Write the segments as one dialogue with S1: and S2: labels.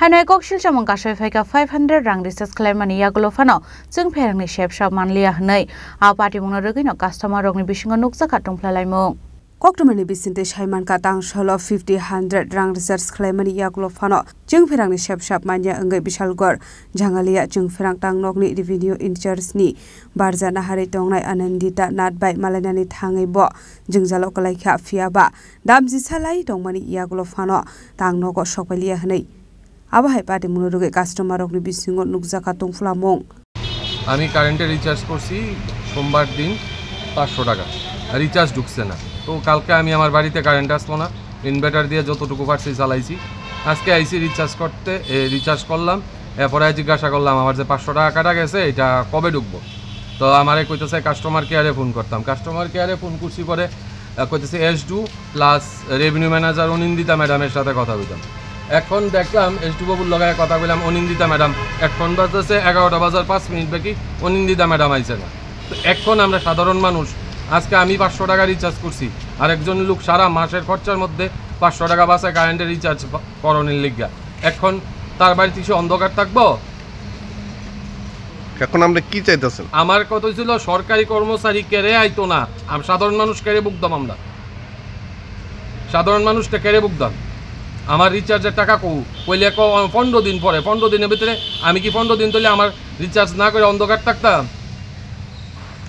S1: Hanoi Kokshil Chamong Kashoy Faika 500 rang research claimani yagulo fano chung pherangni shep shop manlia hnei a party mungna rogino customer rogni bisingo nuksa khatung phalaimung Koktomani bisinte Shaiman Katang Sholo 50-100 rang research claimani yagulo fano chung pherangni shep shop manya angai Bishalgor Jangalia chung pherang tang nokni revenue in charge ni barjana hari tongnai Anandita Natbai Malanani thangai bo jungjalo kalaikha fiaba damji salai tongmani yagulo fano tang nogo shokpalia hnei আবহাই পাটি মনোরোগে customer অগ্নি বিশৃঙ্গ নুকজাকা টংফুলামং
S2: আমি কারেন্টে recharge করছি সোমবার দিন 500 টাকা recharge ঢুকছে না তো কালকে আমি আমার বাড়িতে কারেন্ট আসলো না ইনভার্টার দিয়ে যতটুকু পারছি চালাইছি আজকে আইসি রিচার্জ করতে রিচার্জ করলাম এরপরে জিজ্ঞাসা করলাম আমার যে 500 টাকা কাটা গেছে এটা কবে ঢুকবো তো আমারে কইতেছে কাস্টমার কেয়ারে ফোন করতাম কাস্টমার কেয়ারে ফোন করছি পরে কইতেছে S2 plus revenue manager Anindita ম্যাডামের সাথে কথা বলতাম এখন দেখলাম S2 বাবুর লগায় কথা বললাম অনিন্দিতা ম্যাডাম এখন বাজছে 11টা বাজার 5 মিনিট বাকি অনিন্দিতা ম্যাডাম আইছে না তো এখন আমরা সাধারণ মানুষ আজকে আমি 500 টাকা রিচার্জ করছি আর একজন লোক সারা মাসের খরচার মধ্যে 500 টাকা বাঁচায় কারেন্টের রিচার্জ করণের লিগা এখন তার বাড়িতে কি অন্ধকার থাকবো
S3: এখন আমরা কি চাইতেছেন
S2: আমার কথা ছিল সরকারি কর্মচারী কেড়ে আইতো না আমি সাধারণ মানুষ কেড়ে বুকদাম আমরা সাধারণ মানুষটা কেড়ে বুকদাম আমার রিচার্জের টাকা কইলে 15 দিন পরে 15 দিনের ভিতরে আমি কি 15 দিন ধরে আমার রিচার্জ না করে অন্ধকার থাকতাম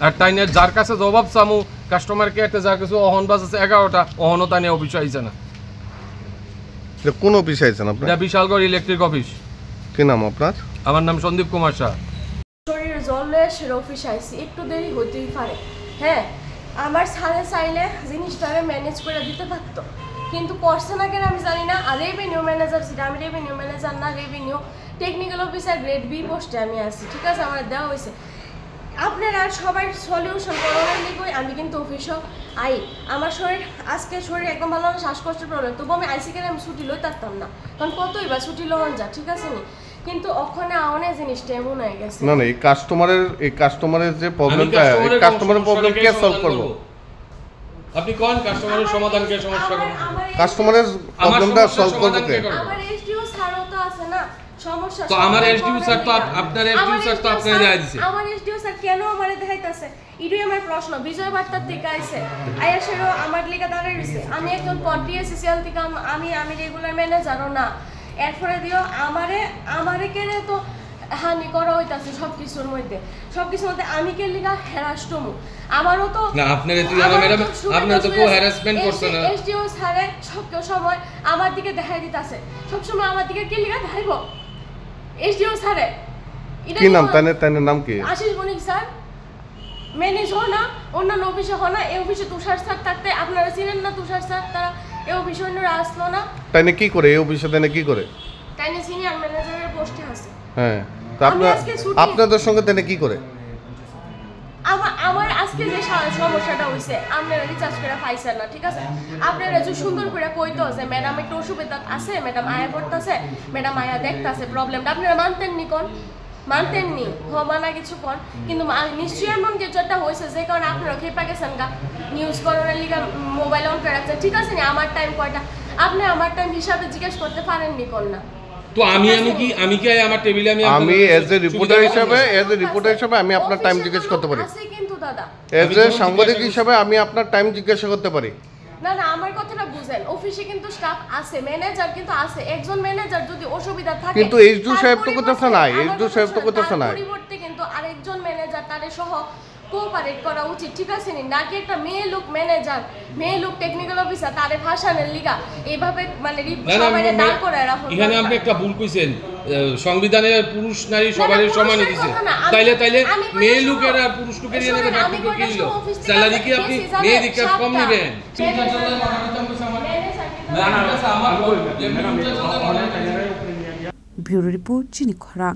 S2: আর টাইনের যার কাছে জবাব চামু কাস্টমার কেয়ারতে যার কাছে অহন বাজছে 11টা অহনও তা নিয়ে অফিস আইছে না
S3: কোন অফিস আইছেন আপনি
S2: এটা বিশালগড় ইলেকট্রিক অফিস
S3: কি নাম আপনার
S2: আমার নাম সন্দীপ কুমার শাহ
S4: শরীর জ্বলে সের অফিস আইছি একটু দেরি হতেই পারে হ্যাঁ আমার সাড়ে চাইলে জিনিসটারে ম্যানেজ করে দিতে পারতো কিন্তু করছে না কেন আমি জানি না আর রেভিনিউ ম্যানেজার সেটা আমি রেভিনিউ ম্যানেজার না revenue technical officer grade B পোস্টে আমি আছি ঠিক আছে আমার দেওয়া হয়েছে আপনারা সবাই সলিউশন করার লিগই আমি কিন্তু অফিসও আই আমার শরীর একদম ভালো না শ্বাসকষ্টের প্রবলেম তবু আমি আইসি কেন আমি ছুটি লই থাকতাম না কারণ কতই বা ছুটি লওয়ান যা ঠিক আছে নি কিন্তু ওখানে অনেক জিনিসটা এমন হয়ে গেছে
S3: না না এই কাস্টমারের যে প্রবলেমটা এই কাস্টমারের প্রবলেম কে সলভ করব
S2: আপনি কোন কাস্টমারের সমাধান কে সমস্যা কোন
S3: কাস্টমারের প্রবলেমটা সলভ করতে
S4: আমার এসডিও স্যারও তো আছে না সমস্যা
S2: তো আমার এসডিও স্যার তো আপনার এসডিও স্যার তো আপনাকে দেখাই দিছে
S4: আমার এসডিও স্যার কেন আমারে দেখাইতাছে ইডুই আমার প্রশ্ন বিজয় বার্তার থেকে আইছে আয়াশেরও আমার লিগা দাঁড়াই রইছে আমি একজন পটিএসসিএল থেকে আমি রেগুলার ম্যানেজারও না এরপরে দিও আমারে কেন তো হানি করা হইতাছে সবকিছুর মধ্যে আমি কে লিগা হ্যারাসটমু আমারও তো
S2: না আপনারে তুই জানো ম্যাডাম আপনি তো কো হ্যারাসমেন্ট করছ না
S4: এসডিও স্যারে সব সময় আমার দিকে দেখাই দিতাছে সব সময় আমার দিকে কে লিগা দেখাইবো এসডিও স্যারে
S3: কি নাম তানের নাম কি
S4: আশিস বণিক স্যার ম্যানেজ হয় না অন্যান্য অফিসে হয় না এই অফিসে তুষার স্যার থাকতে আপনারা চিনেন না তুষার স্যার তারা এই অফিসে অন্যরা আসলো না
S3: তাইনে কি করে এই অফিসে তাইনে কি করে
S4: তাইনে সিনিয়র ম্যানেজারের পোস্টে আছে
S3: হ্যাঁ তো আপনাদের সঙ্গে তাইনে কি করে
S4: আমার আজকে যে সমস্যাটা হইছে আপনারা রিচার্জ করে পাইছেন না ঠিক আছে আপনারা যে সুন্দর করে কইতো যে ম্যাডাম একটু অসুবিধা আছে ম্যাডাম আয়া করতেছে ম্যাডাম আয়া দেখতাছে প্রবলেমটা আপনারা মানতেননি মানা কিছু কর কিন্তু নিশ্চয়ই এমন কিছু একটা হয়েছে যে কারণে আপনারা খেপা গেছেন গা নিউজ করার লিগা মোবাইল অন করে রাখছেন ঠিক আছে না আমার টাইম কয়টা আপনি আমার টাইম হিসাবে জিজ্ঞেস করতে পারেননি কোন না
S2: তো আমি কি আমার টেবিলে
S3: আমি এজ এ রিপোর্টার হিসেবে আমি আপনার টাইম জিজ্ঞেস করতে পারি
S4: আছে কিন্তু দাদা
S3: এজ এ সাংবাদিক হিসেবে আমি আপনার টাইম জিজ্ঞেস করতে পারি
S4: না আমার কথাটা বুঝেন অফিসে কিন্তু স্টাফ আছে ম্যানেজার কিন্তু আছে একজন ম্যানেজার যদি অসুবিধা থাকে
S3: কিন্তু এইচডি সাহেব তো করতেছে না
S4: পরিবর্তে কিন্তু আরেকজন ম্যানেজার তারে সহ কোঅপারেট করা উচিত ঠিক আছে নাকি একটা মেয়ে লোক ম্যানেজার মেয়ে লোক টেকনিক্যাল অফিসার তারে ভাষানের লিগা এইভাবে মানে সবাইরে দাঁড় করে রাখো
S2: এখানে আপনি একটা ভুল কইছেন সংবিধানে পুরুষ নারী সবারই সমান দিছে তাইলে মেয়ে লোকের আর পুরুষ লোকের এর মধ্যে পার্থক্য কি হলো স্যালারি কি আপনি মেয়ে দিকে কম নেবেন
S1: ব্যুরো রিপোর্ট চিনি খরা